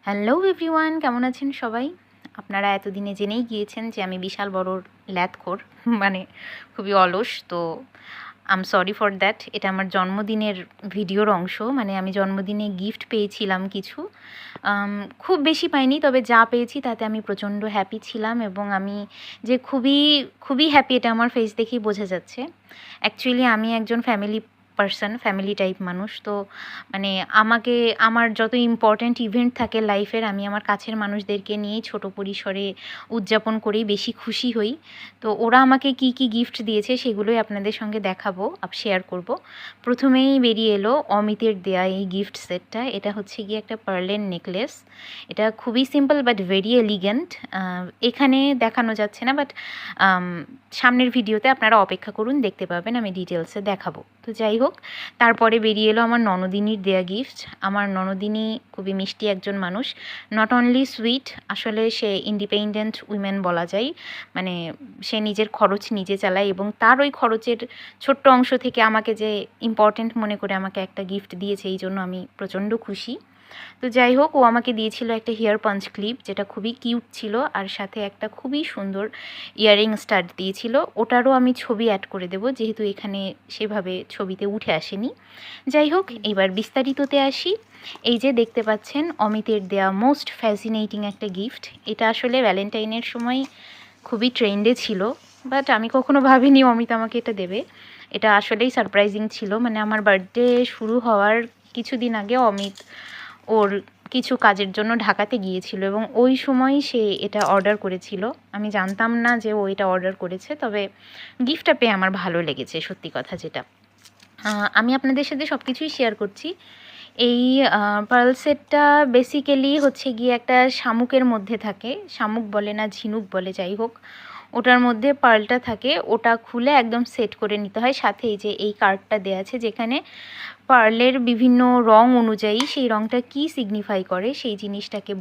Hello everyone, কেমন আছেন সবাই? আপনারা এতদিনে জেনেই গিয়েছেন যে আমি বিশাল বড় ল্যাদখোর, মানে খুবই অলস। তো আম সরি ফর দ্যাট। এটা আমার জন্মদিনের ভিডিওর অংশ। মানে আমি জন্মদিনে গিফট পেয়েছিলাম কিছু, খুব বেশি পাইনি, তবে যা পেয়েছি তাতে আমি প্রচণ্ড হ্যাপি ছিলাম এবং আমি যে খুবই খুবই হ্যাপি এটা আমার ফেস দেখেই বোঝা যাচ্ছে। অ্যাকচুয়ালি আমি একজন ফ্যামিলি টাইপ মানুষ। তো মানে আমার যত ইম্পর্ট্যান্ট ইভেন্ট থাকে লাইফের, আমি আমার কাছের মানুষদেরকে নিয়েই ছোট পরিসরে উদযাপন করেই বেশি খুশি হই। তো ওরা আমাকে কি কি গিফট দিয়েছে সেগুলোই আপনাদের সঙ্গে দেখাবো, শেয়ার করব। প্রথমেই বেরিয়ে এলো অমিতের দেয়া এই গিফট সেটটা। এটা হচ্ছে গিয়ে একটা পার্লের নেকলেস। এটা খুবই সিম্পল বাট ভেরি এলিগেন্ট। এখানে দেখানো যাচ্ছে না, বাট সামনের ভিডিওতে আপনারা অপেক্ষা করুন, দেখতে পাবেন, আমি ডিটেলসে দেখাবো। তো যাই হোক, তারপরে বেরিয়ে এলো আমার ননদিনীর দেয়া গিফট। আমার ননদিনী খুবই মিষ্টি একজন মানুষ, নট অনলি সুইট, আসলে সে ইন্ডিপেন্ডেন্ট উইমেন বলা যায়। মানে সে নিজের খরচ নিজে চালায় এবং তার ওই খরচের ছোট্ট অংশ থেকে আমাকে যে ইম্পর্ট্যান্ট মনে করে আমাকে একটা গিফট দিয়েছে, এই জন্য আমি প্রচণ্ড খুশি। তো যাই হোক, ও আমাকে দিয়েছিল একটা হেয়ার পাঞ্চ ক্লিপ, যেটা খুবই কিউট ছিল, আর সাথে একটা খুবই সুন্দর ইয়াররিং স্টাড দিয়েছিল। ওটারও আমি ছবি অ্যাড করে দেবো, যেহেতু এখানে সেভাবে ছবিতে উঠে আসেনি। যাই হোক, এবার বিস্তারিততে আসি। এই যে দেখতে পাচ্ছেন অমিতের দেয়া মোস্ট ফ্যাসিনেটিং একটা গিফট। এটা আসলে ভ্যালেন্টাইনের সময় খুবই ট্রেন্ডে ছিল, বাট আমি কখনো ভাবিনি অমিত আমাকে এটা দেবে। এটা আসলেই সারপ্রাইজিং ছিল। মানে আমার বার্থডে শুরু হওয়ার কিছুদিন আগে অমিত ওর কিছু কাজের জন্য ঢাকাতে গিয়েছিল এবং ওই সময় সে এটা অর্ডার করেছিল। আমি জানতাম না যে ও এটা অর্ডার করেছে, তবে গিফটটা পেয়ে আমার ভালো লেগেছে, সত্যি কথা যেটা। আমি আপনাদের সাথে সব কিছুই শেয়ার করছি। এই পার্ল সেটটা বেসিক্যালি হচ্ছে গিয়ে একটা শামুকের মধ্যে থাকে, শামুক বলে না ঝিনুক বলে, যাই হোক, ওটার মধ্যে পার্লটা থাকে। ওটা খুলে একদম সেট করে নিতে হয়। সাথে এই যে এই কার্ডটা দেওয়া আছে, যেখানে পার্লের বিভিন্ন রং অনুযায়ী সেই রংটা কী সিগনিফাই করে সেই জিনিসটাকে